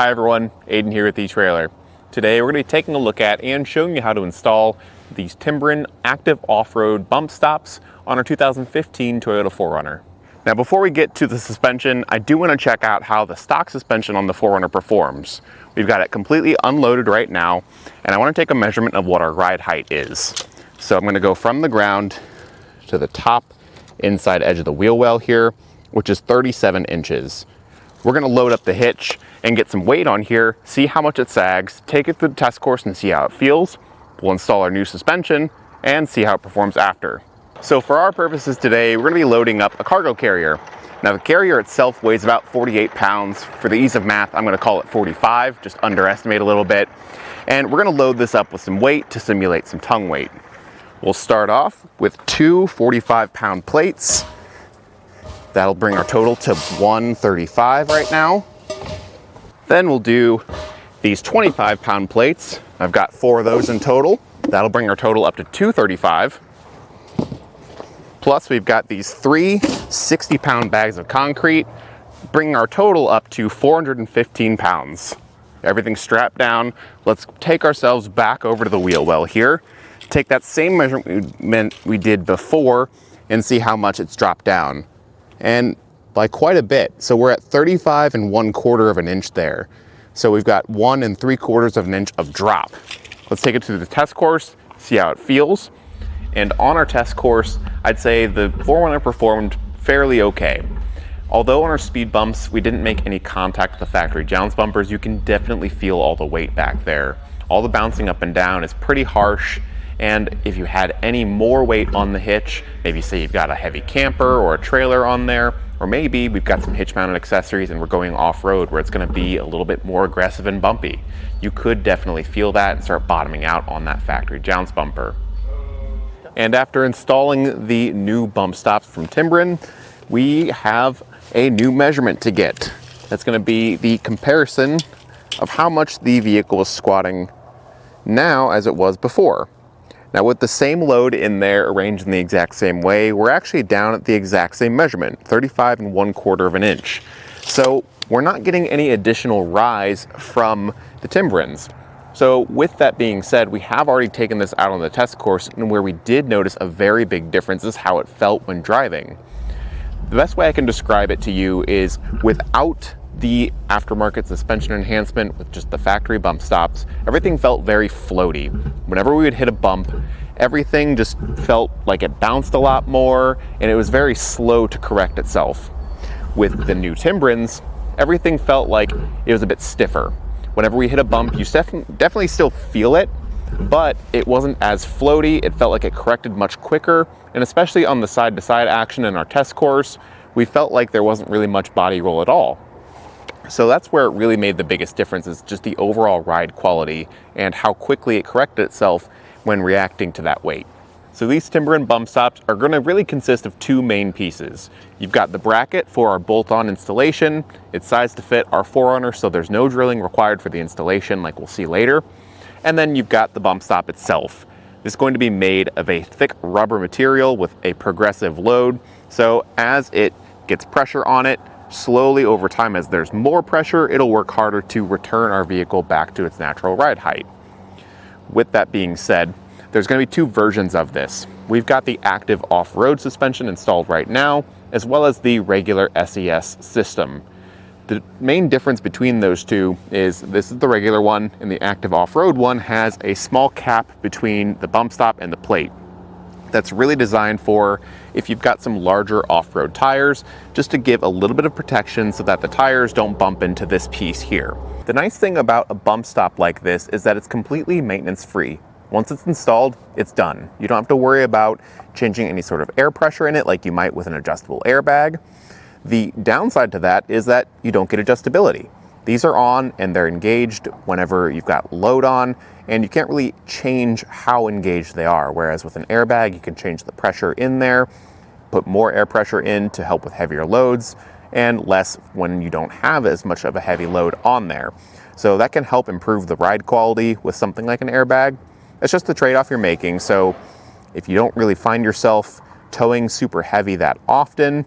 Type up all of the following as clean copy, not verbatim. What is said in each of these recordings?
Hi everyone, Aidan here with etrailer. Today we're going to be taking a look at and showing you how to install these Timbren Active Off-Road Bumpstops on our 2015 Toyota 4Runner. Now before we get to the suspension, I do want to check out how the stock suspension on the 4Runner performs. We've got it completely unloaded right now, and I want to take a measurement of what our ride height is. So I'm going to go from the ground to the top inside edge of the wheel well here, which is 37 inches. We're going to load up the hitch and get some weight on here, see how much it sags, take it through the test course and see how it feels. We'll install our new suspension and see how it performs after. So for our purposes today, we're going to be loading up a cargo carrier. Now the carrier itself weighs about 48 pounds. For the ease of math, I'm going to call it 45, just underestimate a little bit. And we're going to load this up with some weight to simulate some tongue weight. We'll start off with two 45-pound plates. That'll bring our total to 135 right now. Then we'll do these 25-pound plates. I've got 4 of those in total. That'll bring our total up to 235. Plus we've got these 3 60-pound bags of concrete, bringing our total up to 415 pounds. Everything's strapped down. Let's take ourselves back over to the wheel well here. Take that same measurement we did before and see how much it's dropped down. And by quite a bit. So we're at 35 1/4 of an inch there. So we've got 1 3/4 of an inch of drop. Let's take it to the test course, see how it feels. And on our test course, I'd say the 4Runner performed fairly okay. Although on our speed bumps, we didn't make any contact with the factory jounce bumpers, you can definitely feel all the weight back there. All the bouncing up and down is pretty harsh. And if you had any more weight on the hitch, maybe say you've got a heavy camper or a trailer on there, or maybe we've got some hitch mounted accessories and we're going off-road where it's going to be a little bit more aggressive and bumpy, you could definitely feel that and start bottoming out on that factory jounce bumper. And after installing the new bump stops from Timbren, we have a new measurement to get. That's going to be the comparison of how much the vehicle is squatting now as it was before. Now with the same load in there arranged in the exact same way, we're actually down at the exact same measurement, 35 1/4 of an inch. So we're not getting any additional rise from the Timbrens. So with that being said, we have already taken this out on the test course, and where we did notice a very big difference is how it felt when driving. The best way I can describe it to you is without the aftermarket suspension enhancement with just the factory bump stops, everything felt very floaty. Whenever we would hit a bump, everything just felt like it bounced a lot more and it was very slow to correct itself. With the new Timbrens, everything felt like it was a bit stiffer. Whenever we hit a bump, you definitely still feel it, but it wasn't as floaty. It felt like it corrected much quicker, and especially on the side-to-side action in our test course, we felt like there wasn't really much body roll at all. So that's where it really made the biggest difference, is just the overall ride quality and how quickly it corrected itself when reacting to that weight. So these Timbren bump stops are going to really consist of 2 main pieces. You've got the bracket for our bolt-on installation. It's sized to fit our 4Runner, so there's no drilling required for the installation like we'll see later. And then you've got the bump stop itself. It's going to be made of a thick rubber material with a progressive load. So as it gets pressure on it, slowly over time, as there's more pressure, it'll work harder to return our vehicle back to its natural ride height. With that being said, there's going to be 2 versions of this. We've got the active off-road suspension installed right now, as well as the regular SES system. The main difference between those two is this is the regular one, and the active off-road one has a small cap between the bump stop and the plate. That's really designed for if you've got some larger off-road tires, just to give a little bit of protection so that the tires don't bump into this piece here. The nice thing about a bump stop like this is that it's completely maintenance free. Once it's installed, it's done. You don't have to worry about changing any sort of air pressure in it like you might with an adjustable airbag. The downside to that is that you don't get adjustability. These are on and they're engaged whenever you've got load on, and you can't really change how engaged they are. Whereas with an airbag, you can change the pressure in there, put more air pressure in to help with heavier loads, and less when you don't have as much of a heavy load on there. So that can help improve the ride quality with something like an airbag. It's just the trade-off you're making. So if you don't really find yourself towing super heavy that often,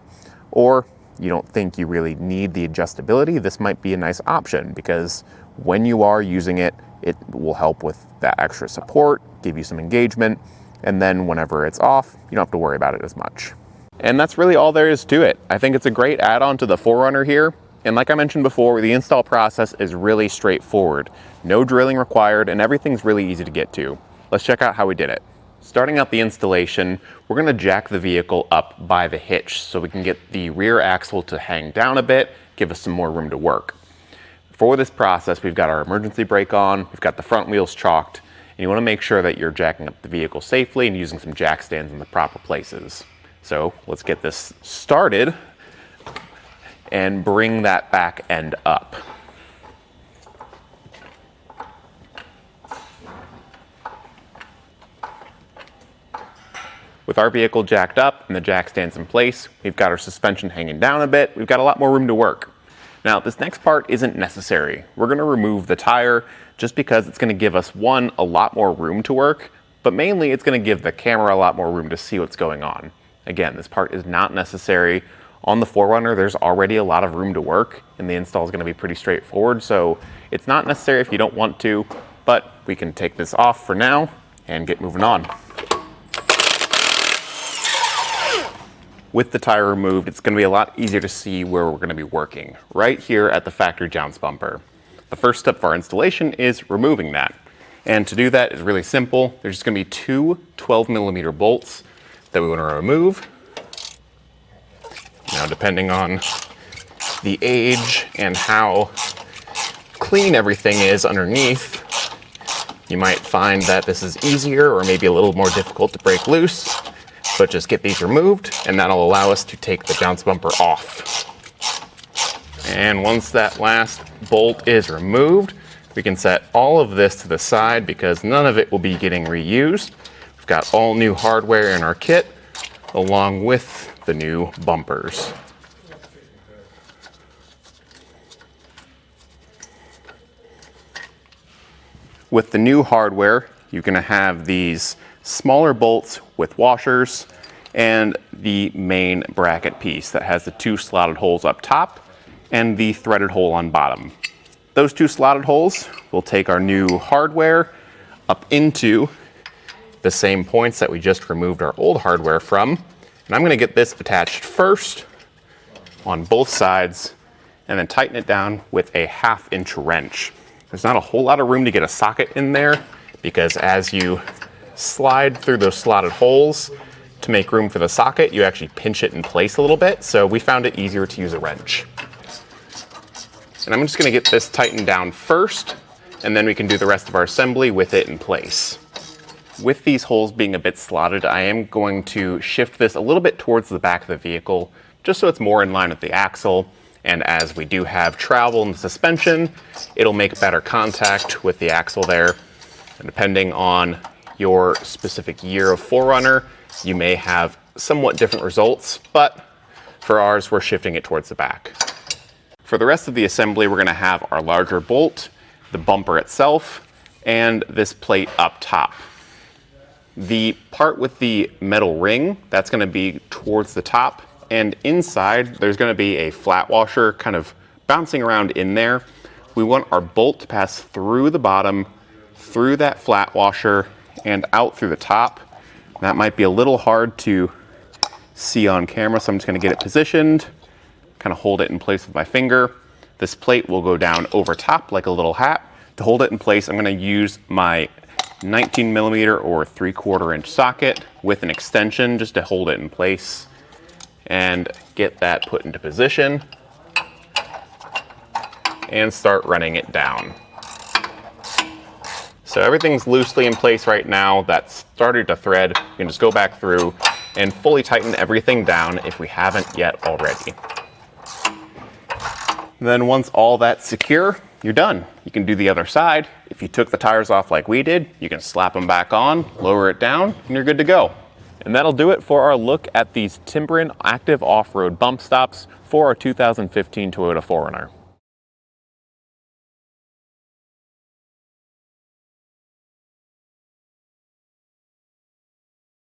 or you don't think you really need the adjustability, this might be a nice option, because when you are using it, it will help with that extra support, give you some engagement, and then whenever it's off, you don't have to worry about it as much. And that's really all there is to it. I think it's a great add-on to the 4Runner here. And like I mentioned before, the install process is really straightforward. No drilling required, and everything's really easy to get to. Let's check out how we did it. Starting out the installation, we're gonna jack the vehicle up by the hitch so we can get the rear axle to hang down a bit, give us some more room to work. For this process, we've got our emergency brake on, we've got the front wheels chalked, and you wanna make sure that you're jacking up the vehicle safely and using some jack stands in the proper places. So let's get this started and bring that back end up. With our vehicle jacked up and the jack stands in place, we've got our suspension hanging down a bit, we've got a lot more room to work. Now, this next part isn't necessary. We're gonna remove the tire just because it's gonna give us, one, a lot more room to work, but mainly it's gonna give the camera a lot more room to see what's going on. Again, this part is not necessary. On the 4Runner, there's already a lot of room to work, and the install is gonna be pretty straightforward, so it's not necessary if you don't want to, but we can take this off for now and get moving on. With the tire removed, it's gonna be a lot easier to see where we're gonna be working, right here at the factory jounce bumper. The first step of our installation is removing that. And to do that is really simple. There's just gonna be two 12mm bolts that we wanna remove. Now, depending on the age and how clean everything is underneath, you might find that this is easier or maybe a little more difficult to break loose. But just get these removed, and that'll allow us to take the jounce bumper off. And once that last bolt is removed, we can set all of this to the side because none of it will be getting reused. We've got all new hardware in our kit, along with the new bumpers. With the new hardware, you're gonna have these smaller bolts with washers and the main bracket piece that has the two slotted holes up top and the threaded hole on bottom. Those two slotted holes will take our new hardware up into the same points that we just removed our old hardware from. And I'm gonna get this attached first on both sides and then tighten it down with a 1/2-inch wrench. There's not a whole lot of room to get a socket in there because as you slide through those slotted holes to make room for the socket, you actually pinch it in place a little bit, so we found it easier to use a wrench. And I'm just gonna get this tightened down first, and then we can do the rest of our assembly with it in place. With these holes being a bit slotted, I am going to shift this a little bit towards the back of the vehicle, just so it's more in line with the axle, and as we do have travel in the suspension, it'll make better contact with the axle there. And depending on your specific year of 4Runner, you may have somewhat different results, but for ours, we're shifting it towards the back. For the rest of the assembly, we're gonna have our larger bolt, the bumper itself, and this plate up top. The part with the metal ring, that's gonna be towards the top, and inside, there's gonna be a flat washer kind of bouncing around in there. We want our bolt to pass through the bottom, through that flat washer, and out through the top. That might be a little hard to see on camera, so I'm just gonna get it positioned, kind of hold it in place with my finger. This plate will go down over top like a little hat. To hold it in place, I'm gonna use my 19mm or 3/4 inch socket with an extension just to hold it in place and get that put into position and start running it down. So everything's loosely in place right now. That's started to thread. You can just go back through and fully tighten everything down if we haven't yet already. And then once all that's secure, you're done. You can do the other side. If you took the tires off like we did, you can slap them back on, lower it down, and you're good to go. And that'll do it for our look at these Timbren Active Off-Road Bumpstops for our 2015 Toyota 4Runner.